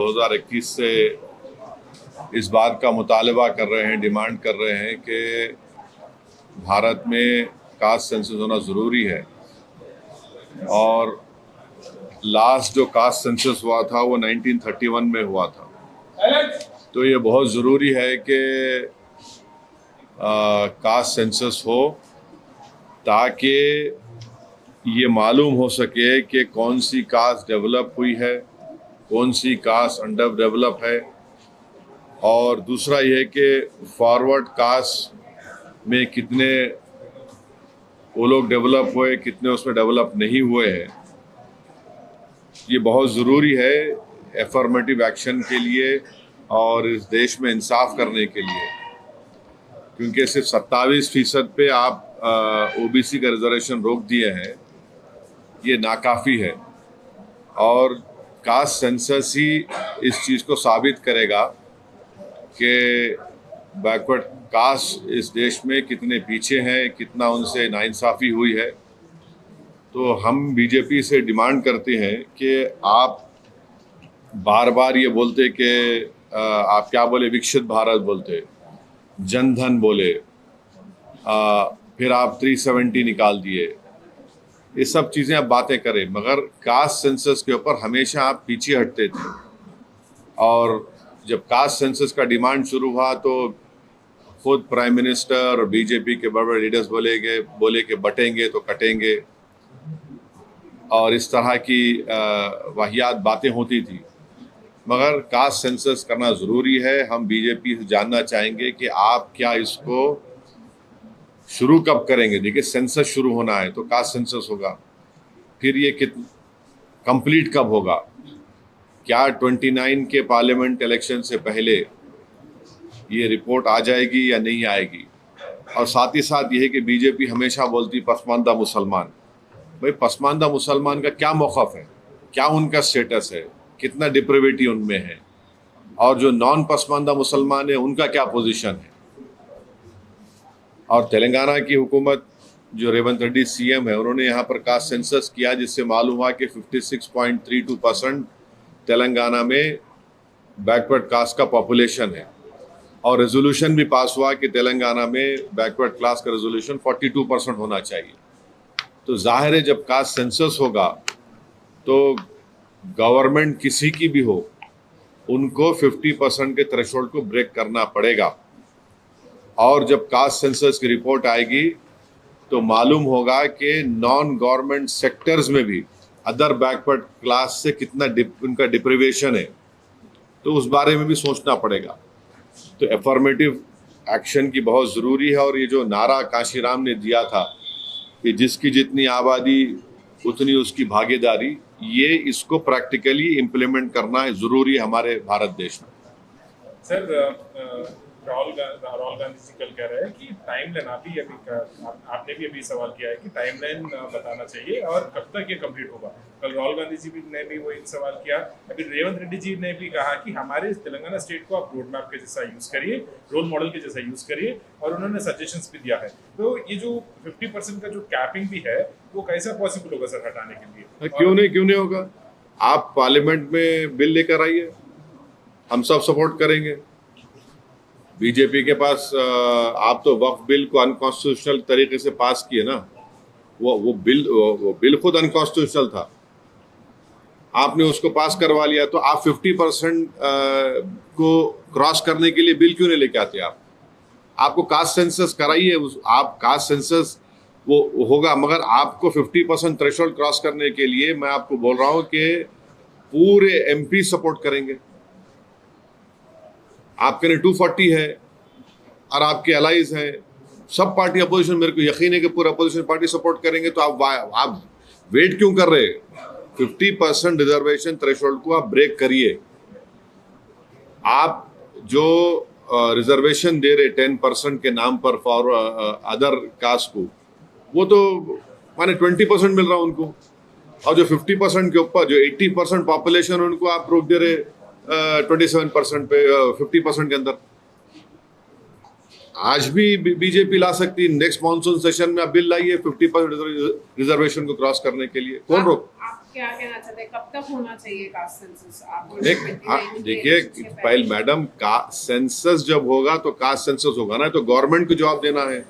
2021 से इस बात का मुतालबा कर रहे हैं, डिमांड कर रहे हैं कि भारत में कास्ट सेंसस होना ज़रूरी है। और लास्ट जो कास्ट सेंसस हुआ था वो 1931 में हुआ था। तो ये बहुत ज़रूरी है कि कास्ट सेंसस हो ताकि ये मालूम हो सके कि कौन सी कास्ट डेवलप हुई है, कौन सी कास्ट अंडर डेवलप है। और दूसरा ये है कि फॉरवर्ड कास्ट में कितने वो लोग डेवलप हुए, कितने उसमें डेवलप नहीं हुए हैं। ये बहुत ज़रूरी है एफर्मेटिव एक्शन के लिए और इस देश में इंसाफ करने के लिए, क्योंकि सिर्फ 27% पे आप ओबीसी का रिजर्वेशन रोक दिए हैं, ये नाकाफ़ी है। और कास्ट सेंसस ही इस चीज़ को साबित करेगा कि बैकवर्ड कास्ट इस देश में कितने पीछे हैं, कितना उनसे नाइंसाफ़ी हुई है। तो हम बीजेपी से डिमांड करते हैं कि आप बार बार ये बोलते कि आप क्या बोले, विकसित भारत बोलते, जनधन बोले, फिर आप 370 निकाल दिए, ये सब चीज़ें आप बातें करें, मगर कास्ट सेंसस के ऊपर हमेशा आप पीछे हटते थे। और जब कास्ट सेंसस का डिमांड शुरू हुआ तो खुद प्राइम मिनिस्टर और बीजेपी के बड़े बड़े लीडर्स बोले कि बटेंगे तो कटेंगे, और इस तरह की वाहियात बातें होती थी। मगर कास्ट सेंसस करना ज़रूरी है। हम बीजेपी से जानना चाहेंगे कि आप क्या इसको शुरू कब करेंगे। देखिए, सेंसस शुरू होना है तो कास्ट सेंसस होगा, फिर ये कंप्लीट कब होगा, क्या 29 के पार्लियामेंट इलेक्शन से पहले ये रिपोर्ट आ जाएगी या नहीं आएगी। और साथ ही साथ ये है कि बीजेपी हमेशा बोलती पसमानदा मुसलमान। भाई, पसमानदा मुसलमान का क्या मौक़िफ़ है, क्या उनका स्टेटस है, कितना डिप्रेविटी उनमें है, और जो नॉन पसमानदा मुसलमान है उनका क्या पोजीशन है। और तेलंगाना की हुकूमत, जो रेवंत रेड्डी सीएम है, उन्होंने यहाँ पर कास्ट सेंसस किया, जिससे मालूम हुआ कि 56.32% तेलंगाना में बैकवर्ड कास्ट का पॉपुलेशन है। और रेजोल्यूशन भी पास हुआ कि तेलंगाना में बैकवर्ड क्लास का रेजोल्यूशन 42% होना चाहिए। तो जाहिर है जब कास्ट सेंसस होगा तो गवर्नमेंट किसी की भी हो, उनको 50% के थ्रेशोल्ड को ब्रेक करना पड़ेगा। और जब कास्ट सेंसस की रिपोर्ट आएगी तो मालूम होगा कि नॉन गवर्नमेंट सेक्टर्स में भी अदर बैकवर्ड क्लास से कितना उनका डिप्रिवेशन है, तो उस बारे में भी सोचना पड़ेगा। तो एफर्मेटिव एक्शन की बहुत ज़रूरी है। और ये जो नारा काशीराम ने दिया था कि जिसकी जितनी आबादी उतनी उसकी भागीदारी, ये इसको प्रैक्टिकली इम्प्लीमेंट करना है ज़रूरी है हमारे भारत देश में। सर, राहुल गांधी जी कल कह रहे हैं कि टाइमलाइन, आपने भी अभी सवाल किया है कि टाइमलाइन बताना चाहिए और कब तक ये कंप्लीट होगा। कल राहुल गांधी जी ने भी वही सवाल किया। अभी रेवंत रेड्डी जी ने भी कहा कि हमारे तेलंगाना स्टेट को आप रोड मैप के जैसा यूज करिए, रोल मॉडल के जैसा यूज करिए, और उन्होंने सजेशंस भी दिया है। तो ये जो 50% का जो कैपिंग भी है, वो कैसा पॉसिबल होगा सर हटाने के लिए? क्यों नहीं होगा। आप पार्लियामेंट में बिल लेकर आइए, हम सब सपोर्ट करेंगे। बीजेपी के पास आप तो वक्फ बिल को अनकॉन्स्टिट्यूशनल तरीके से पास किए ना, वो बिल खुद अनकॉन्स्टिट्यूशनल था, आपने उसको पास करवा लिया। तो आप 50% को क्रॉस करने के लिए बिल क्यों नहीं लेके आते? आपको कास्ट सेंसस कराइए, आप कास्ट सेंसस वो होगा, मगर आपको 50% थ्रेशोल्ड क्रॉस करने के लिए मैं आपको बोल रहा हूँ कि पूरे एमपी सपोर्ट करेंगे। आपके लिए 240 है और आपके अलाइज हैं, सब पार्टी अपोजिशन, मेरे को यकीन है कि पूरा अपोजिशन पार्टी सपोर्ट करेंगे। तो आप वेट क्यों कर रहे हैं? 50% रिजर्वेशन थ्रेशोल्ड को आप ब्रेक करिए। आप जो रिजर्वेशन दे रहे 10% के नाम पर फॉर अदर कास्ट को, वो तो माने 20% मिल रहा उनको, और जो 50% के ऊपर जो 80% पॉपुलेशन उनको आप रोक दे रहे 27% पे, 50% के अंदर। आज भी बीजेपी ला सकती, नेक्स्ट मॉनसून सेशन में आप बिल लाइए 50% रिजर्वेशन को क्रॉस करने के लिए, कौन रोक? आप क्या कहना चाहते हैं, कब तक होना चाहिए कास्ट सेंसस? देखिए पहले मैडम, का सेंसस जब होगा तो कास्ट सेंसस होगा ना, तो गवर्नमेंट को जवाब देना है।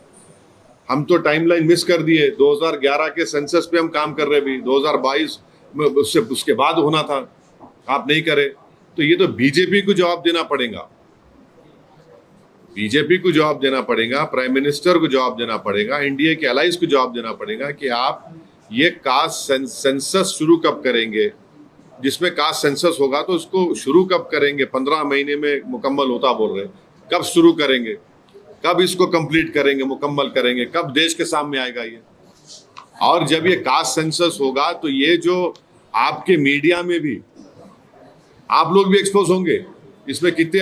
हम तो टाइमलाइन मिस कर दिए, 2011 के सेंसस पे हम काम कर रहे, भी 2022 उसके बाद होना था, आप नहीं करे। तो ये तो बीजेपी को जवाब देना पड़ेगा, बीजेपी को जवाब देना पड़ेगा, प्राइम मिनिस्टर को जवाब देना पड़ेगा, इंडिया के अलाइज को जवाब देना पड़ेगा कि आप ये कास्ट सेंसस शुरू कब करेंगे। जिसमें कास्ट सेंसस होगा तो उसको शुरू कब करेंगे? 15 महीने में मुकम्मल होता बोल रहे, कब शुरू करेंगे, कब इसको कंप्लीट करेंगे, मुकम्मल करेंगे, कब देश के सामने आएगा ये? और जब ये कास्ट सेंसस होगा तो ये जो आपके मीडिया में भी आप लोग भी एक्सपोज होंगे, इसमें कितने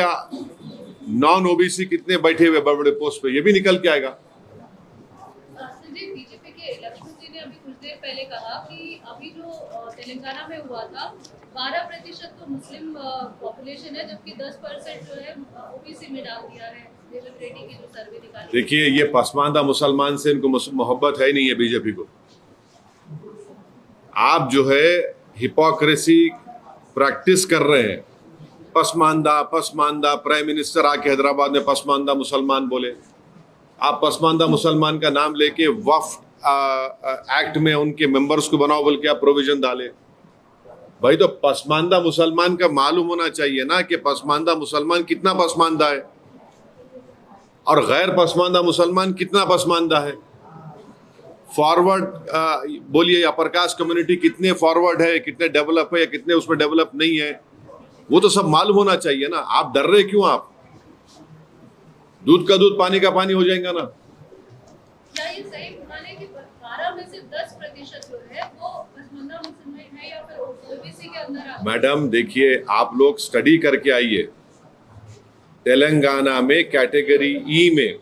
नॉन ओबीसी कितने बैठे हुए बड़े बड़े पोस्ट पे, ये भी निकल के आएगा। बीजेपी के लक्ष्मण जी ने अभी कुछ देर पहले कहा कि अभी जो तेलंगाना में हुआ था 12% तो मुस्लिम पॉपुलेशन है, जबकि 10% जो है ओबीसी में डाल दिया है। देवेंद्र रेड्डी की जो सर्वे निकाली, देखिए ये पसमानदा मुसलमान से इनको मोहब्बत है नहीं है बीजेपी को। आप जो है हिपोक्रेसी प्रैक्टिस कर रहे हैं, पसमानदा पसमानदा, प्राइम मिनिस्टर आके हैदराबाद में पसमानदा मुसलमान बोले, आप पसमानदा मुसलमान का नाम लेके वक्फ एक्ट में उनके मेंबर्स को बनाओ बोल के आप प्रोविजन डाले। भाई तो पसमानदा मुसलमान का मालूम होना चाहिए ना कि पसमानदा मुसलमान कितना पसमानदा है और गैर पसमानदा मुसलमान कितना पसमानदा है। फॉरवर्ड बोलिए, अपर कास्ट कम्युनिटी कितने फॉरवर्ड है, कितने डेवलप है या कितने उसमें डेवलप नहीं है, वो तो सब मालूम होना चाहिए ना। आप डर रहे क्यों? आप दूध का दूध पानी का पानी हो जाएगा ना। क्या ये सही माने कि 12 में से 10% जो है वो पसमानदा मुसलमान है या फिर ओबीसी के अंदर आता है? मैडम देखिए, आप लोग स्टडी करके आइए, तेलंगाना में कैटेगरी ई में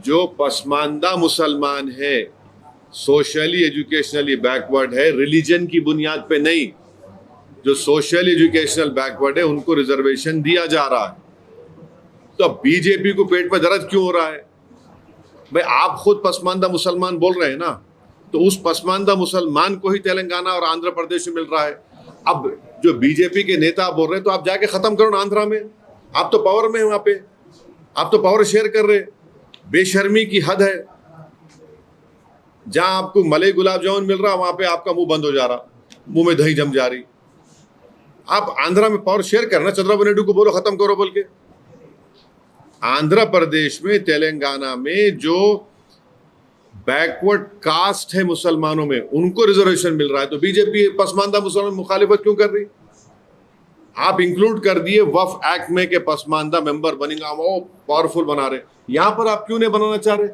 जो पसमानदा मुसलमान है, सोशली एजुकेशनली बैकवर्ड है, रिलीजन की बुनियाद पे नहीं, जो सोशल एजुकेशनल बैकवर्ड है उनको रिजर्वेशन दिया जा रहा है। तो बीजेपी को पेट में दर्द क्यों हो रहा है? भाई आप खुद पसमानदा मुसलमान बोल रहे हैं ना, तो उस पसमानदा मुसलमान को ही तेलंगाना और आंध्र प्रदेश में मिल रहा है। अब जो बीजेपी के नेता बोल रहे हैं तो आप जाके खत्म करो ना आंध्रा में, आप तो पावर में है वहां पे, आप तो पावर शेयर कर रहे। बेशर्मी की हद है। जहां आपको मलाई गुलाब जामुन मिल रहा वहां पे आपका मुंह बंद हो जा रहा, मुंह में दही जम जा रही। आप आंध्रा में पावर शेयर करना, चंद्रबाबू नायडू को बोलो खत्म करो बोल के। आंध्र प्रदेश में, तेलंगाना में जो बैकवर्ड कास्ट है मुसलमानों में, उनको रिजर्वेशन मिल रहा है, तो बीजेपी पसमानदा मुसलमान मुखालिफत क्यों कर रही? आप इंक्लूड कर दिए वक्फ एक्ट में के पसमानदा मेंबर बनेगा, वो पावरफुल बना रहे। यहां पर आप क्यों नहीं बनाना चाह रहे?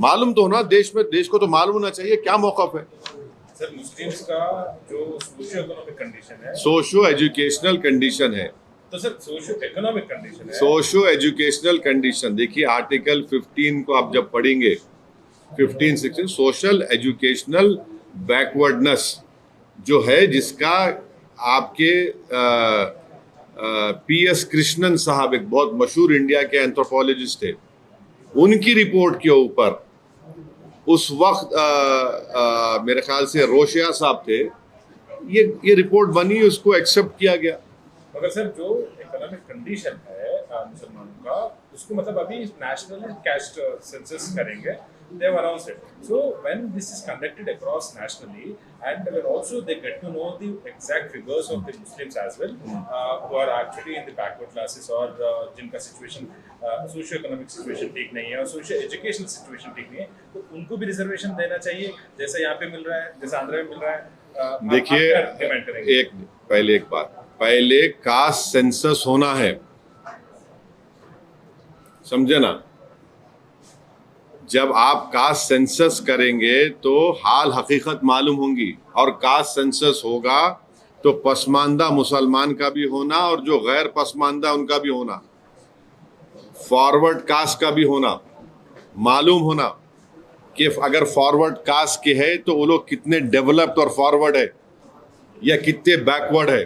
मालूम तो होना देश में, देश को तो मालूम होना चाहिए क्या मौक़िफ़ है। सर मुस्लिम्स का जो सोशियो इकोनॉमिक कंडीशन है, सोशियो एजुकेशनल कंडीशन है, तो सर सोशियो इकोनॉमिक कंडीशन है, सोशियो एजुकेशनल कंडीशन देखिए आर्टिकल 15 को आप जब पढ़ेंगे, 15-16 सोशल एजुकेशनल बैकवर्डनेस जो है, जिसका आपके PS कृष्णन साहब एक बहुत मशहूर इंडिया के एंथ्रोपोलॉजिस्ट थे, उनकी रिपोर्ट के ऊपर उस वक्त मेरे ख्याल से रोशिया साहब थे, ये रिपोर्ट बनी, उसको एक्सेप्ट किया गया। मगर सर जो इकोनॉमिक कंडीशन है मुसलमानों का, उसको मतलब अभी नेशनल कास्ट सेंसस करेंगे, they have announced it. So when this is conducted across nationally, and when also they get to know the exact figures of the Muslims as well, who are actually in the backward classes or जिनका situation socio-economic situation ठीक नहीं है और socio-educational situation ठीक नहीं है, तो उनको भी रिजर्वेशन देना चाहिए जैसा यहाँ पे मिल रहा है, जैसा आंध्र में मिल रहा है। देखिए एक बात, पहले कास्ट सेंसस होना है, समझे ना। जब आप कास्ट सेंसस करेंगे तो हाल हकीकत मालूम होंगी, और कास्ट सेंसस होगा तो पसमानदा मुसलमान का भी होना और जो गैर पसमानदा उनका भी होना, फॉरवर्ड कास्ट का भी होना, मालूम होना कि अगर फॉरवर्ड कास्ट के है तो वो लोग कितने डेवलप्ड और फॉरवर्ड है या कितने बैकवर्ड है।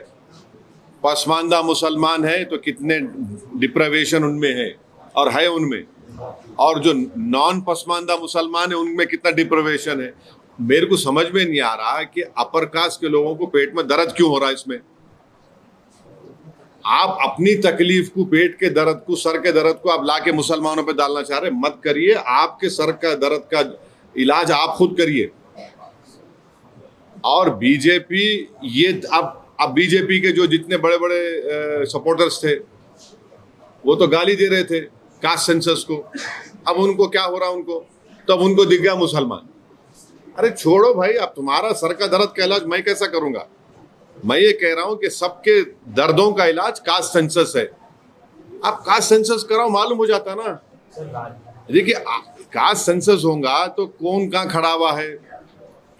पसमानदा मुसलमान है तो कितने डिप्रावेशन उनमें है और है उनमें, और जो नॉन पसमानदा मुसलमान है उनमें कितना डिप्रावेशन है। मेरे को समझ में नहीं आ रहा कि अपर कास्ट के लोगों को पेट में दर्द क्यों हो रहा है इसमें। आप अपनी तकलीफ को, पेट के दर्द को, सर के दर्द को आप लाके मुसलमानों पे डालना चाह रहे, मत करिए। आपके सर का दर्द का इलाज आप खुद करिए। और बीजेपी, ये अब बीजेपी के जो जितने बड़े बड़े सपोर्टर्स थे वो तो गाली दे रहे थे कास्ट सेंसस को। अब उनको क्या हो रहा, उनको तब उनको दिख गया मुसलमान। अरे छोड़ो भाई, अब तुम्हारा सर का दर्द का इलाज मैं कैसा करूंगा। मैं ये कह रहा हूं कि सबके दर्दों का इलाज कास्ट सेंसस है। आप कास्ट सेंसस कराओ, मालूम हो जाता ना। देखिए, कास्ट सेंसस होगा तो कौन कहाँ खड़ा हुआ है,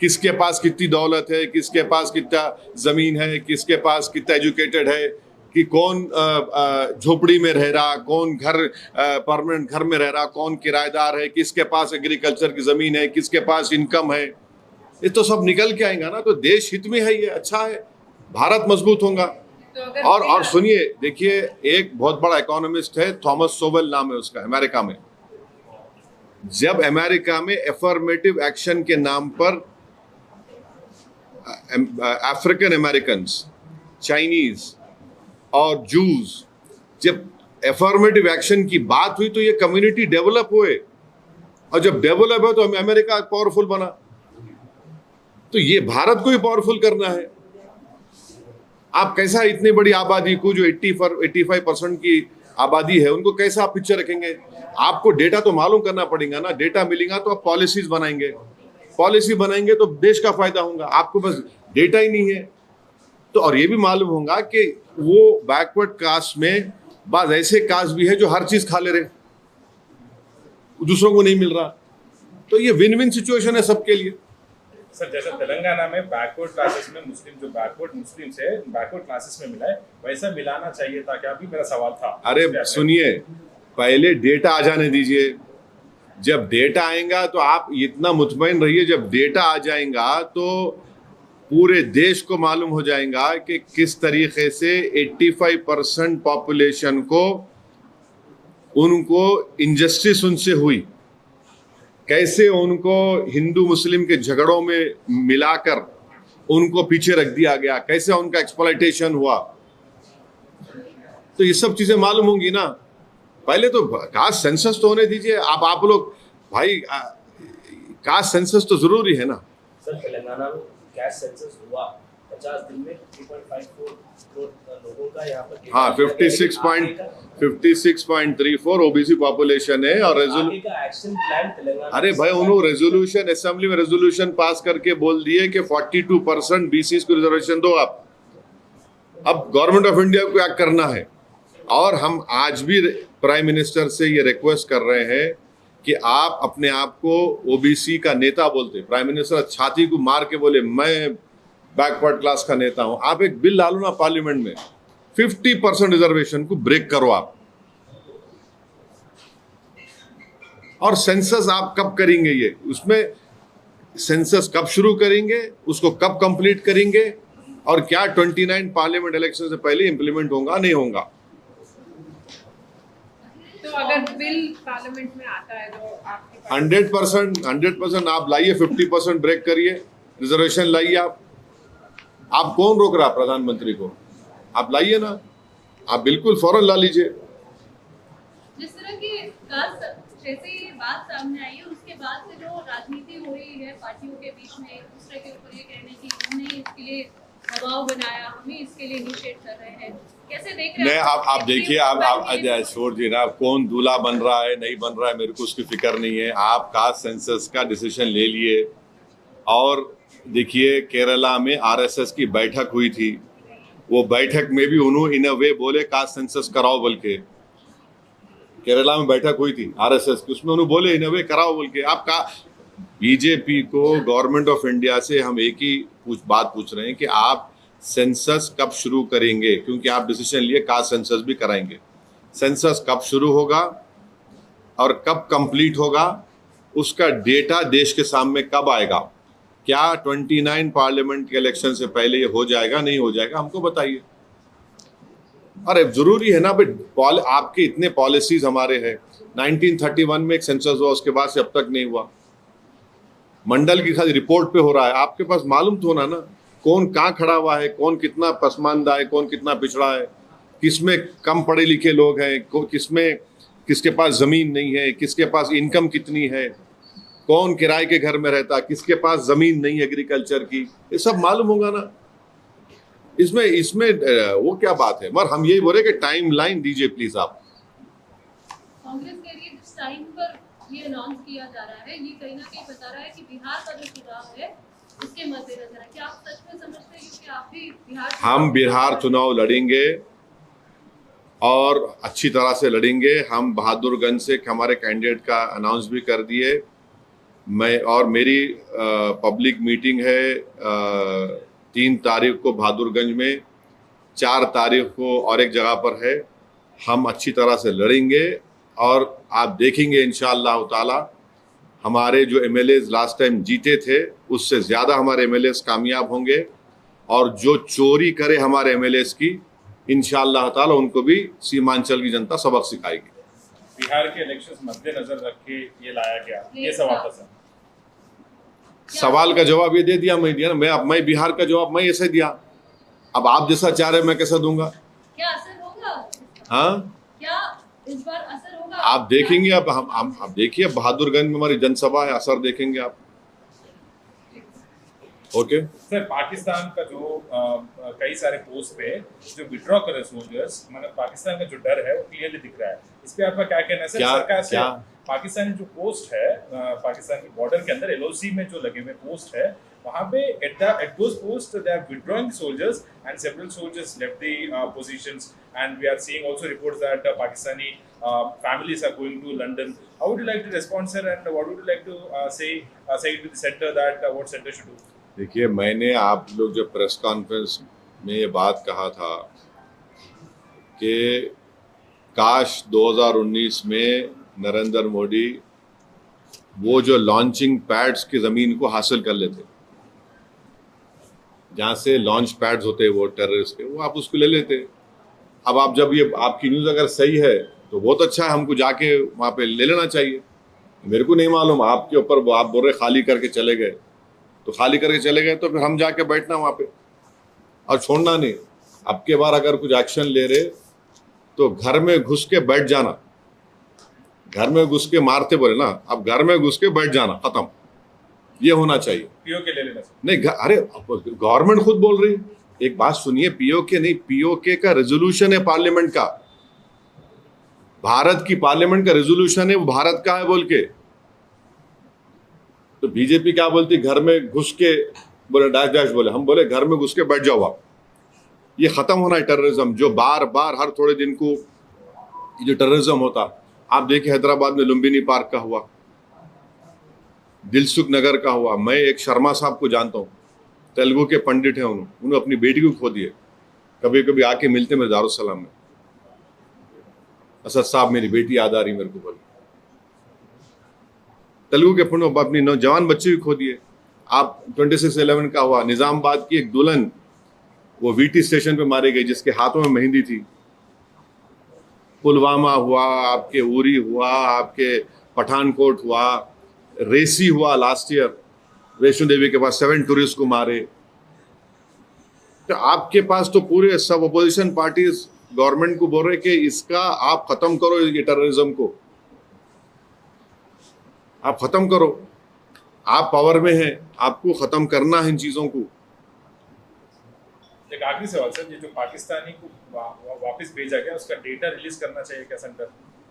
किसके पास कितनी दौलत है, किसके पास कितना जमीन है, किसके पास कितना एजुकेटेड है, कि कौन झोपड़ी में रह रहा, कौन घर परमानेंट घर में रह रहा, कौन किराएदार है, किसके पास एग्रीकल्चर की जमीन है, किसके पास इनकम है। ये तो सब निकल के आएगा ना। तो देश हित में है, ये अच्छा है, भारत मजबूत होगा। तो और सुनिए, देखिए, एक बहुत बड़ा इकोनॉमिस्ट है, थॉमस सोवेल नाम है उसका, अमेरिका में। जब अमेरिका में एफर्मेटिव एक्शन के नाम पर अफ्रीकन अमेरिकन, चाइनीज और जूस, जब एफर्मेटिव एक्शन की बात हुई तो ये कम्युनिटी डेवलप हुए, और जब डेवलप हो तो अमेरिका पावरफुल बना। तो ये भारत को ही पावरफुल करना है। आप कैसा इतनी बड़ी आबादी को, जो 85% की आबादी है, उनको कैसा आप पिक्चर रखेंगे। आपको डेटा तो मालूम करना पड़ेगा ना। डेटा मिलेगा तो आप पॉलिसीज बनाएंगे, पॉलिसी बनाएंगे तो देश का फायदा होगा। आपको बस डेटा ही नहीं है तो। और ये भी मालूम होगा कि वो बैकवर्ड कास्ट में बाद ऐसे कास्ट भी है जो हर चीज खा ले रहे, दूसरों को नहीं मिल रहा। तो ये विन विन सिचुएशन है सबके लिए। सर, जैसे तेलंगाना में बैकवर्ड क्लासेस में मुस्लिम, जो बैकवर्ड मुस्लिम्स है, बैकवर्ड क्लासेस में मिला है, वैसा मिलाना चाहिए था क्या? अभी मेरा सवाल था। अरे सुनिए, पहले डेटा आ जाने दीजिए। जब डेटा आएगा तो आप इतना मुतमईन रहिए, जब डेटा आ जाएगा तो पूरे देश को मालूम हो जाएगा कि किस तरीके से 85% पॉपुलेशन को, उनको इनजस्टिस उनसे हुई, कैसे उनको हिंदू मुस्लिम के झगड़ों में मिलाकर उनको पीछे रख दिया गया, कैसे उनका एक्सप्लॉयटेशन हुआ। तो ये सब चीजें मालूम होंगी ना। पहले तो कास्ट सेंसस तो होने दीजिए। आप लोग भाई, कास्ट सेंसस तो जरूरी है ना। सर, तेलंगाना में कास्ट सेंसस हुआ 50 दिन में 3.54 करोड़ लोगों का यहाँ पर। हाँ, 56.34 ओबीसी पॉपुलेशन है। और एक्शन प्लान तेलंगाना, अरे भाई, उन्होंने रेजोल्यूशन, असेंबली में रेजोल्यूशन पास करके बोल दिए कि 42% बीसी को रिजर्वेशन दो आप। अब गवर्नमेंट ऑफ इंडिया को क्या करना है। और हम आज भी प्राइम मिनिस्टर से ये रिक्वेस्ट कर रहे हैं कि आप अपने आप को ओबीसी का नेता बोलते। प्राइम मिनिस्टर छाती को मार के बोले, मैं बैकवर्ड क्लास का नेता हूं। आप एक बिल डालो ना पार्लियामेंट में, 50% रिजर्वेशन को ब्रेक करो आप। और सेंसस आप कब करेंगे, ये उसमें सेंसस कब शुरू करेंगे, उसको कब कंप्लीट करेंगे, और क्या 29 पार्लियामेंट इलेक्शन से पहले इंप्लीमेंट होगा, नहीं होगा। तो अगर बिल पार्लियामेंट में आता है तो आपके पास 100% आप लाइए, 50% ब्रेक करिए, रिजर्वेशन लाइए। आप कौन रोक रहा प्रधानमंत्री को? आप लाइए ना, आप बिल्कुल फौरन ला लीजिए। जिस तरह की जैसे ये बात सामने आई है, उसके बाद से जो राजनीति हो रही है पार्टियों के बीच में, एक दूसरे के ऊपर ये कहने की उन्होंने इसके लिए दबाव बनाया, हमें इसके लिए इनिशिएट कर रहे हैं, कैसे देख रहे हैं? आप देखिए, आप छोड़ दिए ना, कौन दूल्हा बन रहा है नहीं बन रहा है, मेरे को उसकी फिक्र नहीं है। आप कास्ट सेंसस का डिसीजन ले लिए। और देखिए, केरला में आरएसएस की बैठक हुई थी। वो बैठक में भी उन्होंने इन अ वे बोले कास्ट सेंसस कराओ बोल के। केरला में बैठक हुई थी आरएसएस की, उसमें उन्होंने बोले इन अ वे कराओ बोल के। आपका बीजेपी को, गवर्नमेंट ऑफ इंडिया से हम एक ही बात पूछ रहे हैं कि आप सेंसस कब शुरू करेंगे, क्योंकि आप डिसीजन लिए कास्ट सेंसस भी कराएंगे। सेंसस कब शुरू होगा और कब कंप्लीट होगा, उसका डेटा देश के सामने कब आएगा। क्या 29 पार्लियामेंट के इलेक्शन से पहले ये हो जाएगा, नहीं हो जाएगा, हमको बताइए। अरे जरूरी है ना भाई, आपके इतने पॉलिसीज हमारे हैं। 1931 में एक सेंसस हुआ, उसके बाद से अब तक नहीं हुआ। मंडल की खाली रिपोर्ट पे हो रहा है। आपके पास मालूम तो होना ना कौन कहाँ खड़ा हुआ है, कौन कितना पसमानदा है, कौन कितना पिछड़ा है, किसमें कम पढ़े लिखे लोग हैं, किसमें किसके पास ज़मीन नहीं है, किसके पास इनकम कितनी है, कौन किराए के घर में रहता, किसके पास ज़मीन नहीं एग्रीकल्चर की, ये सब मालूम होगा ना। इसमें इसमें वो क्या बात है। मगर हम यही बोले कि टाइम लाइन दीजिए प्लीज आप। कांग्रेस कह रही है जिस टाइम पर ये अनाउंस किया जा रहा है, ये कहीं ना कहीं बता रहा है कि बिहार का जो चुनाव है उसके मद्देनजर है। क्या आप सच में समझते हैं कि आप भी बिहार हम बिहार चुनाव लड़ेंगे और अच्छी तरह से लड़ेंगे। हम बहादुरगंज से हमारे कैंडिडेट का अनाउंस भी कर दिए। मैं और मेरी पब्लिक मीटिंग है 3 तारीख को बहादुरगंज में, 4 तारीख को और एक जगह पर है। हम अच्छी तरह से लड़ेंगे और आप देखेंगे इंशाअल्लाह ताला हमारे जो एमएलएज लास्ट टाइम जीते थे उससे ज़्यादा हमारे एमएलएज कामयाब होंगे और जो चोरी करे हमारे एमएलएज की इंशाअल्लाह ताला उनको भी सीमांचल की जनता सबक सिखाएगी। बिहार के इलेक्शंस मद्देनजर रख के ये लाया गया, ये सवाल था सर। सवाल का जवाब ये दे दिया, मैं दिया ना। मैं बिहार का जवाब मैं ऐसे दिया। अब आप जैसा चाह रहे मैं कैसा दूंगा। क्या असर होगा? हाँ, क्या इस बार असर होगा? आप देखेंगे। अब हम आप देखिए बहादुरगंज में हमारी जनसभा है, असर देखेंगे आप। ओके सर, पाकिस्तान का जो कई सारे पोस्ट पे जो विड्रॉ करे सोल्जर्स, मतलब पाकिस्तान का जो डर है वो क्लियरली दिख रहा है। इस पे आपका क्या कहना है सर? सरकार से पाकिस्तान जो पोस्ट है पाकिस्तान के बॉर्डर के अंदर एलओसी में जो लगे हुए पोस्ट है, वहां पे at those post they are withdrawing soldiers and several soldiers left the positions and we are seeing also reports that Pakistani families are going to London. How would you like to respond, sir, and what would you like to say to the center that what center should do? देखिए, मैंने आप लोग जब press conference में ये बात कहा था कि काश 2019 में नरेंद्र मोदी वो जो लॉन्चिंग पैड्स की ज़मीन को हासिल कर लेते, जहाँ से लॉन्च पैड्स होते हैं वो टेररिस्ट के, वो आप उसको ले लेते। अब आप जब ये आपकी न्यूज़ अगर सही है तो बहुत अच्छा है, हमको जाके वहाँ पे ले लेना चाहिए। मेरे को नहीं मालूम आपके ऊपर आप बोल रहे खाली करके चले गए, तो खाली करके चले गए तो फिर हम जाके बैठना वहाँ पे और छोड़ना नहीं। अब के बार अगर कुछ एक्शन ले रहे तो घर में घुस के बैठ जाना, घर में घुस के मारते बोले ना, अब घर में घुस के बैठ जाना, खत्म। ये होना चाहिए। पीओके ले लेना नहीं, अरे गवर्नमेंट खुद बोल रही। एक बात सुनिए, पीओके नहीं, पीओके का रेजोल्यूशन है पार्लियामेंट का, भारत की पार्लियामेंट का रेजोल्यूशन है, वो भारत का है बोल के। तो बीजेपी क्या बोलती, घर में घुस के बोले डैश डैश बोले, हम बोले घर में घुस के बैठ जाओ आप। ये खत्म होना है टेररिज्म, जो बार बार हर थोड़े दिन को जो टेररिज्म होता। आप देखिए हैदराबाद में लुम्बिनी पार्क का हुआ, दिलसुख नगर का हुआ। मैं एक शर्मा साहब को जानता हूँ, तेलुगु के पंडित हैं, उन्होंने अपनी बेटी को खो दिए। कभी कभी आके मिलते मेरे दारुसलाम में, असद साहब मेरी बेटी याद आ रही मेरे को, बोले तेलुगु के पंडित अपनी नौजवान बच्चे भी खो दिए। आप 26/11 का हुआ, निजामाबाद की एक दुल्हन वो वीटी स्टेशन पे मारी गई जिसके हाथों में मेहंदी थी। पुलवामा हुआ, आपके उरी हुआ, आपके पठानकोट हुआ, रेसी हुआ लास्ट ईयर, वैष्णो देवी के पास 7 टूरिस्ट को मारे। तो आपके पास तो पूरे सब अपोजिशन पार्टीज गवर्नमेंट को बोल रहे कि इसका आप खत्म करो, ये टेररिज्म को आप खत्म करो। आप पावर में हैं, आपको खत्म करना है इन चीजों को। एक आखिरी सवाल सर, ये जो पाकिस्तानी को वापस भेजा गया उसका डेटा रिलीज करना चाहिए क्या सेंटर?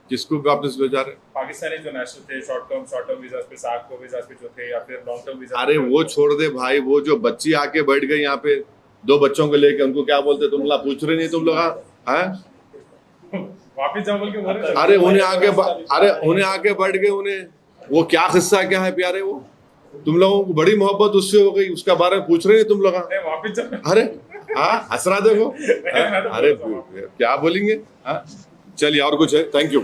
किसको वापस भेजा रहे? पाकिस्तानी जो नेशनल थे, शॉर्ट टर्म वीजा पे, साग वीजा पे जो थे, या फिर लॉन्ग टर्म वीजा। अरे वो छोड़ दे भाई, वो जो बच्ची आके बैठ गई यहाँ पे 2 बच्चों को लेके, उनको क्या बोलते, तुम लोग पूछ रहे नहीं, तुम लोग वापिस जाओ बोल के बोल रहे। अरे उन्हें आके बैठ गए, उन्हें वो क्या किस्सा क्या है प्यारे, वो तुम लोगों को बड़ी मोहब्बत उससे हो गई, उसका बारे में पूछ रहे नहीं तुम लोग। वापिस जाओ। अरे हाँ, हंस रहा देखो। अरे क्या बोलेंगे। चलिए और कुछ है? Thank you.